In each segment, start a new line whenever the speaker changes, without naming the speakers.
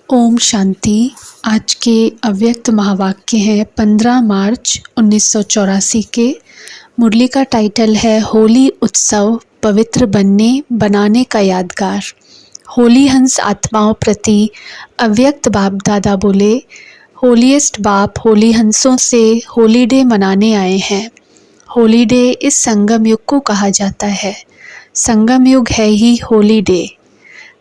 ओम शांति। आज के अव्यक्त महावाक्य हैं 15 मार्च 1984 के। मुरली का टाइटल है होली उत्सव पवित्र बनाने का यादगार। होली हंस आत्माओं प्रति अव्यक्त बाप दादा बोले, होलीएस्ट बाप होली हंसों से होली डे मनाने आए हैं। होली डे इस संगम युग को कहा जाता है। संगम युग है ही होली डे।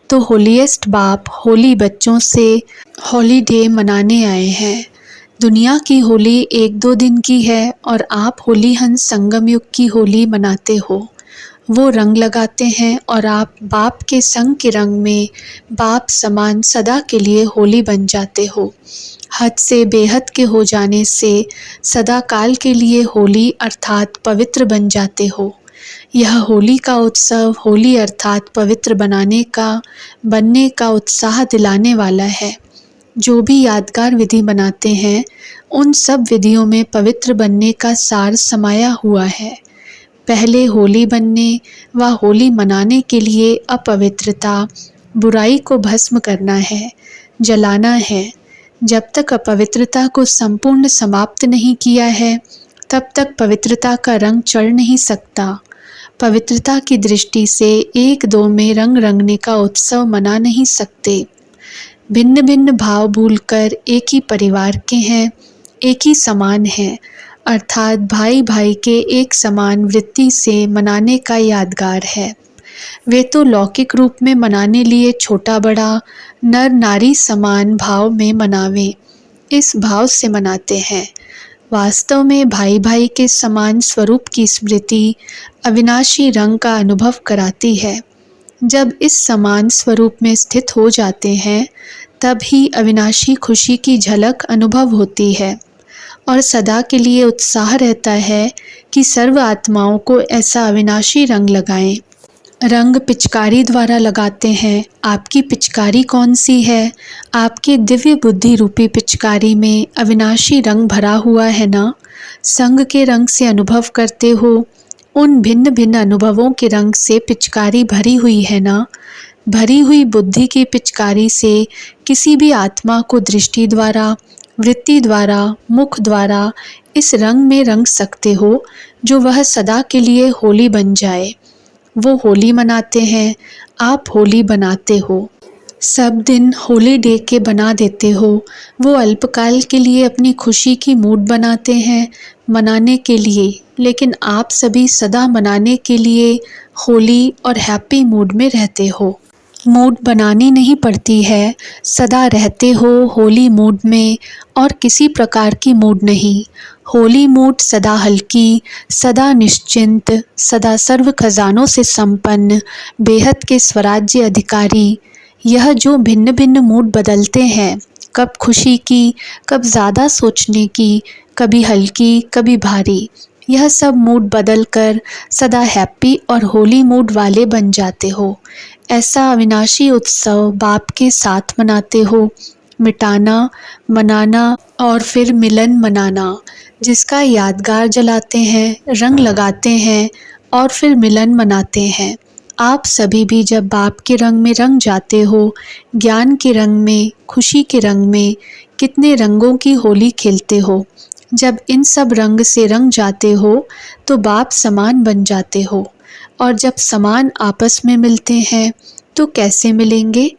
तो होलीएस्ट बाप होली बच्चों से होली डे मनाने आए हैं। दुनिया की होली 1-2 दिन की है और आप होली हंस संगम युग की होली मनाते हो। वो रंग लगाते हैं और आप बाप के संग के रंग में बाप समान सदा के लिए होली बन जाते हो। हद से बेहद के हो जाने से सदा काल के लिए होली अर्थात पवित्र बन जाते हो। यह होली का उत्सव होली अर्थात पवित्र बनने का उत्साह दिलाने वाला है। जो भी यादगार विधि बनाते हैं उन सब विधियों में पवित्र बनने का सार समाया हुआ है। पहले होली बनने व होली मनाने के लिए अपवित्रता बुराई को भस्म करना है, जलाना है। जब तक अपवित्रता को संपूर्ण समाप्त नहीं किया है तब तक पवित्रता का रंग चढ़ नहीं सकता। पवित्रता की दृष्टि से 1-2 में रंग रंगने का उत्सव मना नहीं सकते। भिन्न भिन्न भाव भूलकर एक ही परिवार के हैं, एक ही समान हैं, अर्थात भाई भाई के एक समान वृत्ति से मनाने का यादगार है। वे तो लौकिक रूप में मनाने लिए छोटा बड़ा नर नारी समान भाव में मनावे, इस भाव से मनाते हैं। वास्तव में भाई भाई के समान स्वरूप की स्मृति अविनाशी रंग का अनुभव कराती है। जब इस समान स्वरूप में स्थित हो जाते हैं तब ही अविनाशी खुशी की झलक अनुभव होती है और सदा के लिए उत्साह रहता है कि सर्व आत्माओं को ऐसा अविनाशी रंग लगाएं। रंग पिचकारी द्वारा लगाते हैं। आपकी पिचकारी कौन सी है? आपके दिव्य बुद्धि रूपी पिचकारी में अविनाशी रंग भरा हुआ है ना? संग के रंग से अनुभव करते हो, उन भिन्न भिन्न अनुभवों के रंग से पिचकारी भरी हुई है ना? भरी हुई बुद्धि की पिचकारी से किसी भी आत्मा को दृष्टि द्वारा, वृत्ति द्वारा, मुख द्वारा इस रंग में रंग सकते हो जो वह सदा के लिए होली बन जाए। वो होली मनाते हैं, आप होली बनाते हो। सब दिन होली डे के बना देते हो। वो अल्पकाल के लिए अपनी खुशी की मूड बनाते हैं मनाने के लिए, लेकिन आप सभी सदा मनाने के लिए होली और हैप्पी मूड में रहते हो। मूड बनानी नहीं पड़ती है, सदा रहते हो होली मूड में और किसी प्रकार की मूड नहीं। होली मूड सदा हल्की, सदा निश्चिंत, सदा सर्व खजानों से संपन्न, बेहद के स्वराज्य अधिकारी। यह जो भिन्न भिन्न मूड बदलते हैं, कब खुशी की, कब ज़्यादा सोचने की, कभी हल्की, कभी भारी, यह सब मूड बदलकर सदा हैप्पी और होली मूड वाले बन जाते हो। ऐसा अविनाशी उत्सव बाप के साथ मनाते हो। मिटाना, मनाना और फिर मिलन मनाना, जिसका यादगार जलाते हैं, रंग लगाते हैं और फिर मिलन मनाते हैं। आप सभी भी जब बाप के रंग में रंग जाते हो, ज्ञान के रंग में, खुशी के रंग में, कितने रंगों की होली खेलते हो। जब इन सब रंग से रंग जाते हो तो बाप समान बन जाते हो। और जब समान आपस में मिलते हैं तो कैसे मिलेंगे?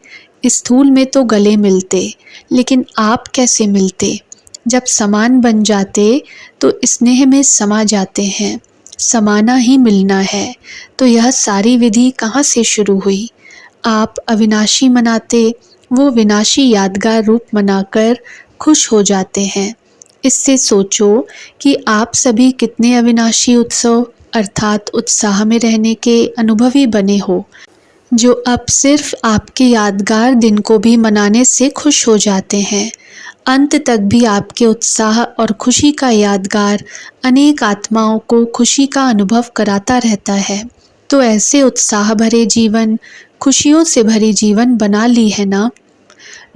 स्थूल में तो गले मिलते, लेकिन आप कैसे मिलते? जब समान बन जाते तो स्नेह में समा जाते हैं। समाना ही मिलना है। तो यह सारी विधि कहाँ से शुरू हुई? आप अविनाशी मनाते, वो विनाशी यादगार रूप मनाकर खुश हो जाते हैं। इससे सोचो कि आप सभी कितने अविनाशी उत्सव अर्थात उत्साह में रहने के अनुभवी बने हो, जो अब सिर्फ आपके यादगार दिन को भी मनाने से खुश हो जाते हैं। अंत तक भी आपके उत्साह और खुशी का यादगार अनेक आत्माओं को खुशी का अनुभव कराता रहता है। तो ऐसे उत्साह भरे जीवन, खुशियों से भरी जीवन बना ली है ना?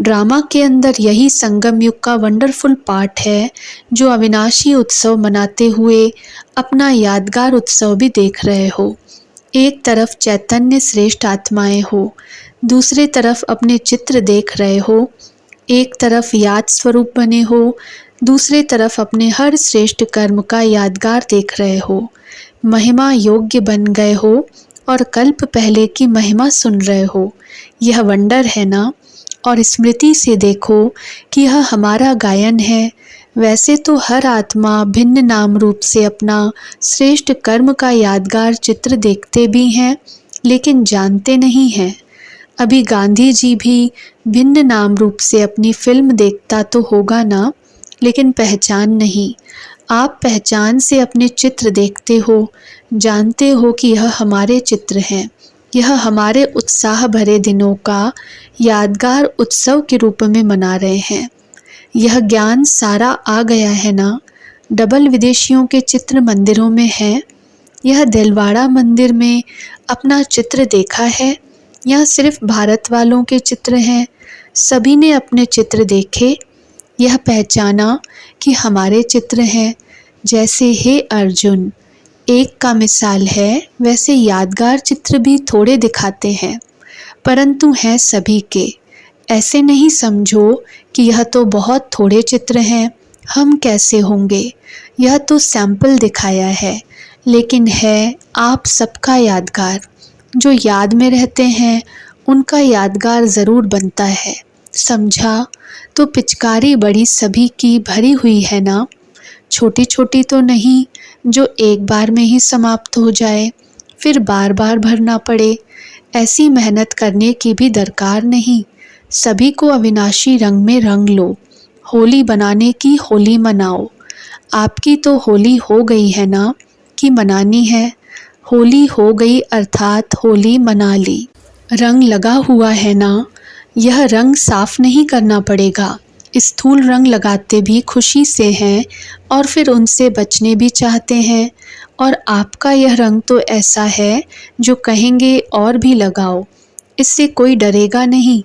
ड्रामा के अंदर यही संगम युग का वंडरफुल पार्ट है, जो अविनाशी उत्सव मनाते हुए अपना यादगार उत्सव भी देख रहे हो। एक तरफ चैतन्य श्रेष्ठ आत्माएं हो, दूसरे तरफ अपने चित्र देख रहे हो। एक तरफ याद स्वरूप बने हो, दूसरे तरफ अपने हर श्रेष्ठ कर्म का यादगार देख रहे हो, महिमा योग्य बन गए हो और कल्प पहले की महिमा सुन रहे हो। यह वंडर है ना। और स्मृति से देखो कि यह हमारा गायन है। वैसे तो हर आत्मा भिन्न नाम रूप से अपना श्रेष्ठ कर्म का यादगार चित्र देखते भी हैं, लेकिन जानते नहीं हैं। अभी गांधी जी भी भिन्न नाम रूप से अपनी फिल्म देखता तो होगा ना, लेकिन पहचान नहीं। आप पहचान से अपने चित्र देखते हो, जानते हो कि यह हमारे चित्र हैं। यह हमारे उत्साह भरे दिनों का यादगार उत्सव के रूप में मना रहे हैं। यह ज्ञान सारा आ गया है ना। डबल विदेशियों के चित्र मंदिरों में हैं। यह दिलवाड़ा मंदिर में अपना चित्र देखा है या सिर्फ भारत वालों के चित्र हैं? सभी ने अपने चित्र देखे, यह पहचाना कि हमारे चित्र हैं। जैसे हे अर्जुन एक का मिसाल है, वैसे यादगार चित्र भी थोड़े दिखाते हैं, परंतु हैं सभी के। ऐसे नहीं समझो कि यह तो बहुत थोड़े चित्र हैं, हम कैसे होंगे। यह तो सैंपल दिखाया है, लेकिन है आप सबका यादगार। जो याद में रहते हैं उनका यादगार ज़रूर बनता है। समझा। तो पिचकारी बड़ी सभी की भरी हुई है ना, छोटी छोटी तो नहीं जो एक बार में ही समाप्त हो जाए, फिर बार बार भरना पड़े। ऐसी मेहनत करने की भी दरकार नहीं। सभी को अविनाशी रंग में रंग लो। होली बनाने की होली मनाओ। आपकी तो होली हो गई है ना, कि मनानी है। होली हो गई अर्थात होली मना ली। रंग लगा हुआ है ना, यह रंग साफ नहीं करना पड़ेगा। स्थूल रंग लगाते भी खुशी से हैं और फिर उनसे बचने भी चाहते हैं। और आपका यह रंग तो ऐसा है जो कहेंगे और भी लगाओ, इससे कोई डरेगा नहीं।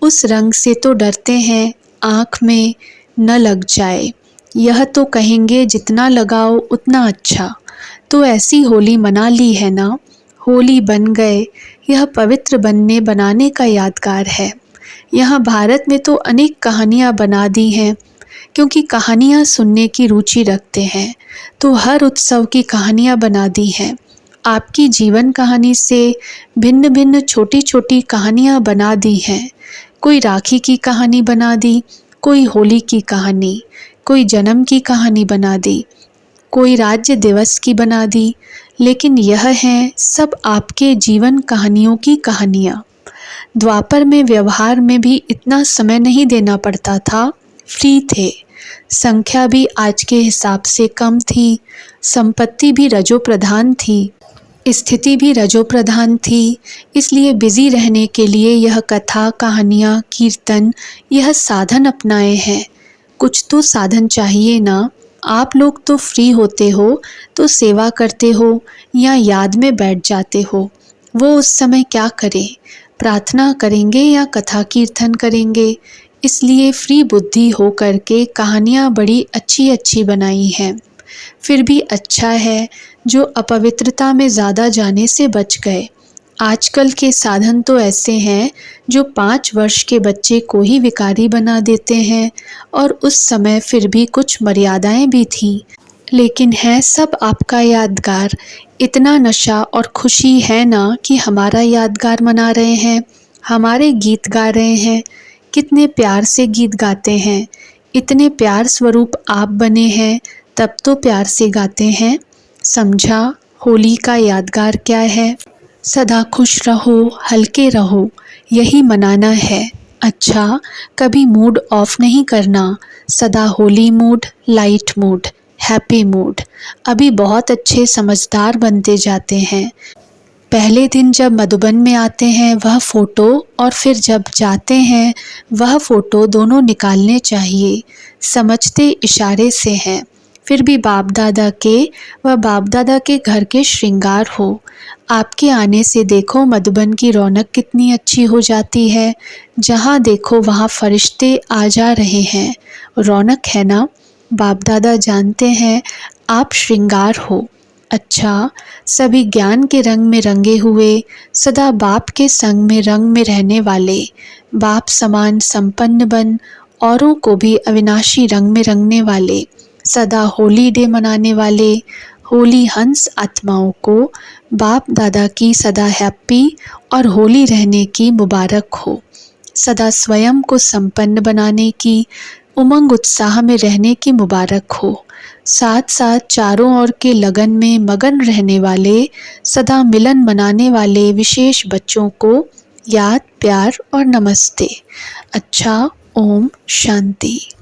उस रंग से तो डरते हैं आँख में न लग जाए। यह तो कहेंगे जितना लगाओ उतना अच्छा। तो ऐसी होली मना ली है ना। होली बन गए, यह पवित्र बनने बनाने का यादगार है। यहाँ भारत में तो अनेक कहानियाँ बना दी हैं, क्योंकि कहानियाँ सुनने की रुचि रखते हैं, तो हर उत्सव की कहानियाँ बना दी हैं। आपकी जीवन कहानी से भिन्न भिन्न छोटी छोटी कहानियाँ बना दी हैं। कोई राखी की कहानी बना दी, कोई होली की कहानी, कोई जन्म की कहानी बना दी, कोई राज्य दिवस की बना दी, लेकिन यह हैं सब आपके जीवन कहानियों की कहानियाँ। द्वापर में व्यवहार में भी इतना समय नहीं देना पड़ता था, फ्री थे। संख्या भी आज के हिसाब से कम थी, संपत्ति भी रजो प्रधान थी, स्थिति भी रजो प्रधान थी। इसलिए बिजी रहने के लिए यह कथा कहानियाँ कीर्तन यह साधन अपनाए हैं। कुछ तो साधन चाहिए ना। आप लोग तो फ्री होते हो तो सेवा करते हो या याद में बैठ जाते हो। वो उस समय क्या करें, प्रार्थना करेंगे या कथा कीर्तन करेंगे। इसलिए फ्री बुद्धि हो करके कहानियाँ बड़ी अच्छी अच्छी बनाई हैं। फिर भी अच्छा है जो अपवित्रता में ज़्यादा जाने से बच गए। आजकल के साधन तो ऐसे हैं जो 5 वर्ष के बच्चे को ही विकारी बना देते हैं, और उस समय फिर भी कुछ मर्यादाएं भी थीं, लेकिन है सब आपका यादगार। इतना नशा और खुशी है ना कि हमारा यादगार मना रहे हैं, हमारे गीत गा रहे हैं। कितने प्यार से गीत गाते हैं। इतने प्यार स्वरूप आप बने हैं, तब तो प्यार से गाते हैं। समझा। होली का यादगार क्या है। सदा खुश रहो, हल्के रहो, यही मनाना है। अच्छा, कभी मूड ऑफ नहीं करना। सदा Holi mood, light mood, happy mood. अभी बहुत अच्छे समझदार बनते जाते हैं। पहले दिन जब मधुबन में आते हैं वह फ़ोटो, और फिर जब जाते हैं वह फ़ोटो, दोनों निकालने चाहिए। समझते इशारे से हैं। फिर भी बाप दादा के व बाप दादा के घर के श्रृंगार हो। आपके आने से देखो मधुबन की रौनक कितनी अच्छी हो जाती है। जहाँ देखो वहाँ फरिश्ते आ जा रहे हैं। रौनक है ना। बाप दादा जानते हैं आप श्रृंगार हो। अच्छा, सभी ज्ञान के रंग में रंगे हुए, सदा बाप के संग में रंग में रहने वाले, बाप समान संपन्न बन औरों को भी अविनाशी रंग में रंगने वाले, सदा होली डे मनाने वाले होली हंस आत्माओं को बाप दादा की सदा हैप्पी और होली रहने की मुबारक हो। सदा स्वयं को संपन्न बनाने की, उमंग उत्साह में रहने की मुबारक हो। साथ साथ चारों ओर के लगन में मगन रहने वाले, सदा मिलन मनाने वाले विशेष बच्चों को याद, प्यार और नमस्ते। अच्छा, ओम शांति।